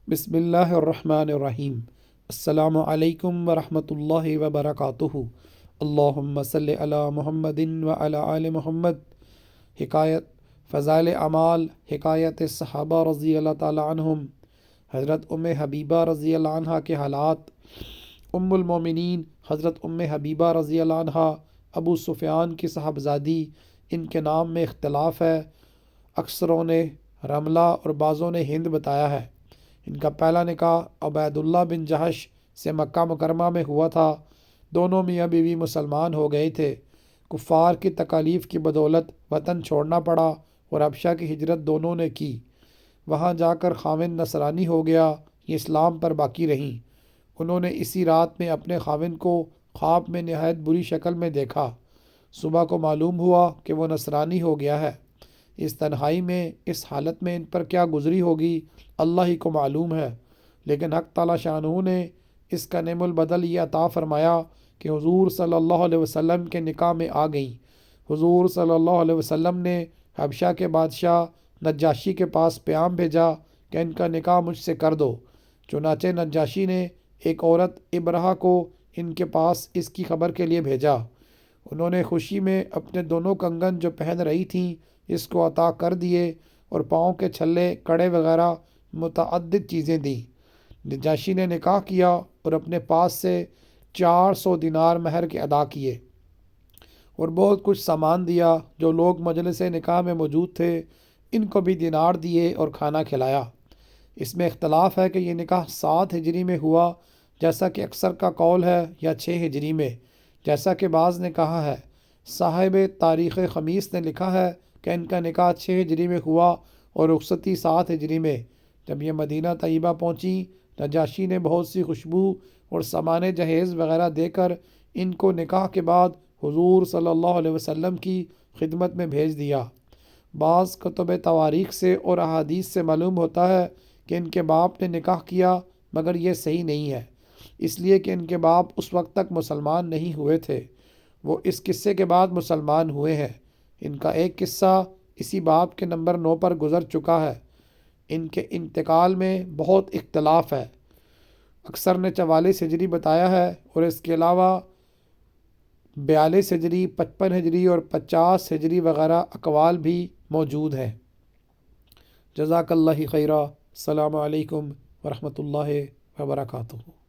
بسم اللہ الرحمن الرحیم۔ السلام علیکم ورحمۃ اللہ وبرکاتہ۔ اللہم صلی علی محمد وعلی آل محمد۔ حکایت فضائل اعمال، حکایت صحابہ رضی اللہ تعالیٰ عنہم۔ حضرت حبیبہ رضی اللہ عنہ کے حالات۔ المومنین حضرت حبیبہ رضی اللہ عنہ ابو سفیان کی صاحبزادی، ان کے نام میں اختلاف ہے۔ اکثروں نے رملہ اور بعضوں نے ہند بتایا ہے۔ ان کا پہلا نکاح عبید اللہ بن جہش سے مکہ مکرمہ میں ہوا تھا۔ دونوں میاں بیوی مسلمان ہو گئے تھے۔ کفار کی تکالیف کی بدولت وطن چھوڑنا پڑا اور حبشہ کی ہجرت دونوں نے کی۔ وہاں جا کر خاوند نصرانی ہو گیا، یہ اسلام پر باقی رہیں۔ انہوں نے اسی رات میں اپنے خاوند کو خواب میں نہایت بری شکل میں دیکھا۔ صبح کو معلوم ہوا کہ وہ نصرانی ہو گیا ہے۔ اس تنہائی میں، اس حالت میں ان پر کیا گزری ہوگی اللہ ہی کو معلوم ہے، لیکن حق تعالیٰ شانہ نے اس کا نعم البدل یہ عطا فرمایا کہ حضور صلی اللہ علیہ وسلم کے نکاح میں آ گئیں۔ حضور صلی اللہ علیہ وسلم نے حبشہ کے بادشاہ نجاشی کے پاس پیام بھیجا کہ ان کا نکاح مجھ سے کر دو۔ چنانچہ نجاشی نے ایک عورت ابرہہ کو ان کے پاس اس کی خبر کے لیے بھیجا۔ انہوں نے خوشی میں اپنے دونوں کنگن جو پہن رہی تھیں اس کو عطا کر دیے اور پاؤں کے چھلے، کڑے وغیرہ متعدد چیزیں دیں۔ نجاشی نے نکاح کیا اور اپنے پاس سے 400 دینار مہر کے ادا کیے اور بہت کچھ سامان دیا۔ جو لوگ مجلس نکاح میں موجود تھے ان کو بھی دینار دیے اور کھانا کھلایا۔ اس میں اختلاف ہے کہ یہ نکاح 7 ہجری میں ہوا جیسا کہ اکثر کا قول ہے، یا 6 ہجری میں جیسا کہ بعض نے کہا ہے۔ صاحب تاریخ خمیس نے لکھا ہے کہ ان کا نکاح 6 ہجری میں ہوا اور رخصتی 7 ہجری میں۔ جب یہ مدینہ طیبہ پہنچی، نجاشی نے بہت سی خوشبو اور سامان جہیز وغیرہ دے کر ان کو نکاح کے بعد حضور صلی اللہ علیہ وسلم کی خدمت میں بھیج دیا۔ بعض کتب تواریخ سے اور احادیث سے معلوم ہوتا ہے کہ ان کے باپ نے نکاح کیا، مگر یہ صحیح نہیں ہے، اس لیے کہ ان کے باپ اس وقت تک مسلمان نہیں ہوئے تھے۔ وہ اس قصے کے بعد مسلمان ہوئے ہیں۔ ان کا ایک قصہ اسی باب کے نمبر 9 پر گزر چکا ہے۔ ان کے انتقال میں بہت اختلاف ہے۔ اکثر نے 44 ہجری بتایا ہے اور اس کے علاوہ 42 ہجری، 55 ہجری اور 50 ہجری وغیرہ اقوال بھی موجود ہیں۔ جزاک اللہ خیرہ۔ السلام علیکم ورحمۃ اللہ وبرکاتہ۔